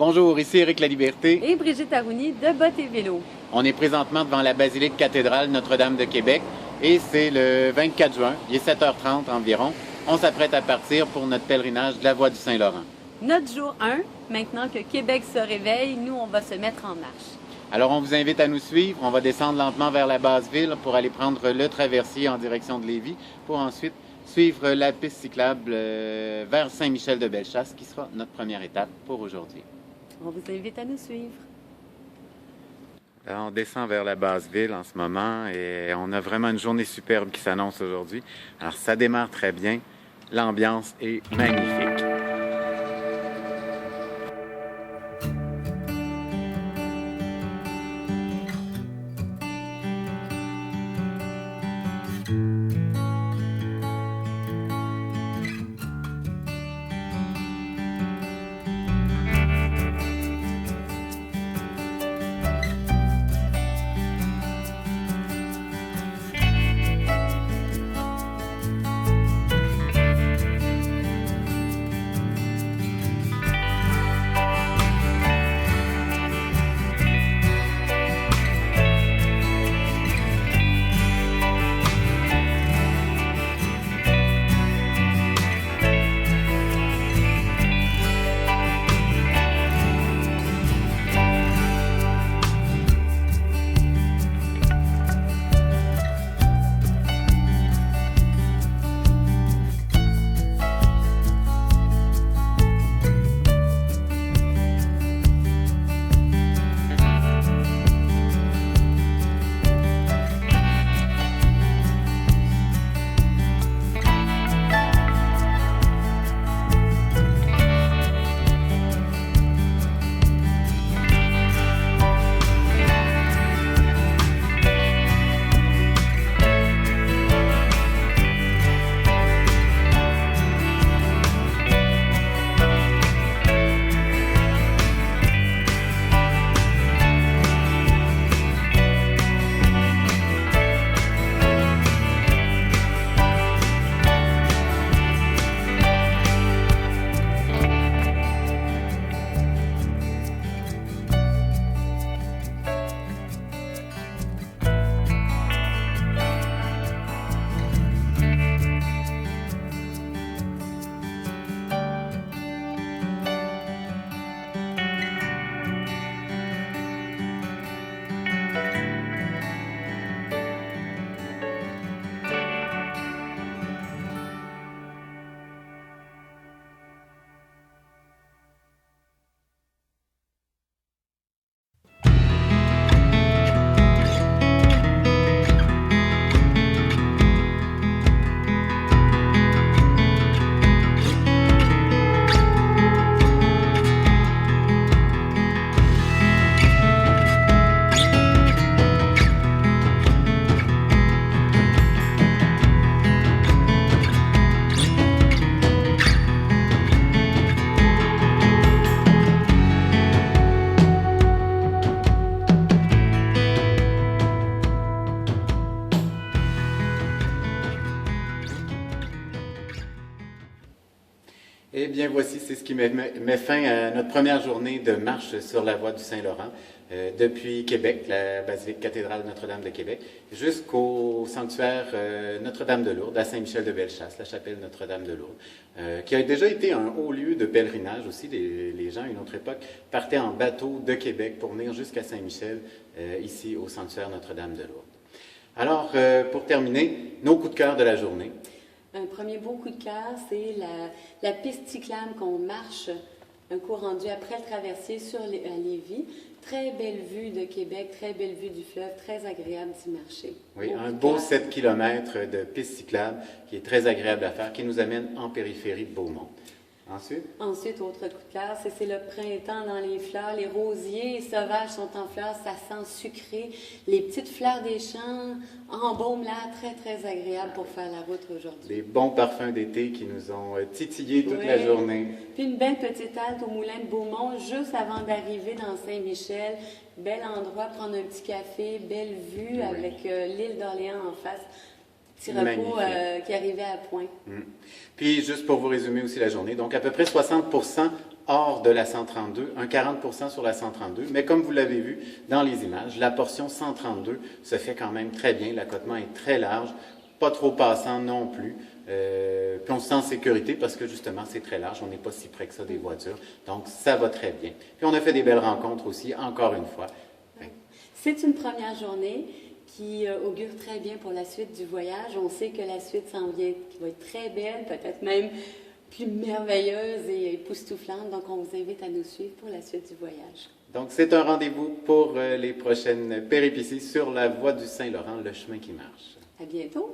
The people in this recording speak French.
Bonjour, ici Éric Laliberté. Et Brigitte Arouni de Bottes et Vélo. On est présentement devant la basilique cathédrale Notre-Dame de Québec et c'est le 24 juin, il est 7h30 environ. On s'apprête à partir pour notre pèlerinage de la Voie du Saint-Laurent. Notre jour 1, maintenant que Québec se réveille, nous, on va se mettre en marche. Alors, on vous invite à nous suivre. On va descendre lentement vers la base ville pour aller prendre le traversier en direction de Lévis pour ensuite suivre la piste cyclable vers Saint-Michel-de-Bellechasse qui sera notre première étape pour aujourd'hui. On vous invite à nous suivre. Alors, on descend vers la base ville en ce moment et on a vraiment une journée superbe qui s'annonce aujourd'hui. Alors, ça démarre très bien. L'ambiance est magnifique. Eh bien, voici, c'est ce qui met fin à notre première journée de marche sur la voie du Saint-Laurent, depuis Québec, la basilique cathédrale Notre-Dame de Québec, jusqu'au sanctuaire Notre-Dame de Lourdes, à Saint-Michel-de-Bellechasse, la chapelle Notre-Dame de Lourdes, qui a déjà été un haut lieu de pèlerinage aussi. Les gens, à une autre époque, partaient en bateau de Québec pour venir jusqu'à Saint-Michel, ici au sanctuaire Notre-Dame de Lourdes. Alors, pour terminer, nos coups de cœur de la journée. Un premier beau coup de cœur, c'est la piste cyclable qu'on marche, un coup rendu après le traversier à Lévis. Très belle vue de Québec, très belle vue du fleuve, très agréable d'y marcher. Oui, un beau 7 km de piste cyclable qui est très agréable à faire, qui nous amène en périphérie de Beaumont. Ensuite, autre coup de cœur, c'est le printemps dans les fleurs. Les rosiers sauvages sont en fleurs, ça sent sucré. Les petites fleurs des champs embaument l'air, très, très agréable pour faire la route aujourd'hui. Des bons parfums d'été qui nous ont titillés toute la journée. Puis une belle petite halte au Moulin de Beaumont, juste avant d'arriver dans Saint-Michel. Bel endroit, prendre un petit café, belle vue avec l'île d'Orléans en face. Petit repos qui arrivait à point. Puis, juste pour vous résumer aussi la journée, donc à peu près 60% hors de la 132, un 40% sur la 132, mais comme vous l'avez vu dans les images, la portion 132 se fait quand même très bien, l'accotement est très large, pas trop passant non plus, puis on se sent en sécurité parce que justement c'est très large, on n'est pas si près que ça des voitures, donc ça va très bien. Puis on a fait des belles rencontres aussi, encore une fois. C'est une première journée qui augure très bien pour la suite du voyage. On sait que la suite s'en vient, qui va être très belle, peut-être même plus merveilleuse et époustouflante. Donc, on vous invite à nous suivre pour la suite du voyage. Donc, c'est un rendez-vous pour les prochaines péripéties sur la voie du Saint-Laurent, le chemin qui marche. À bientôt!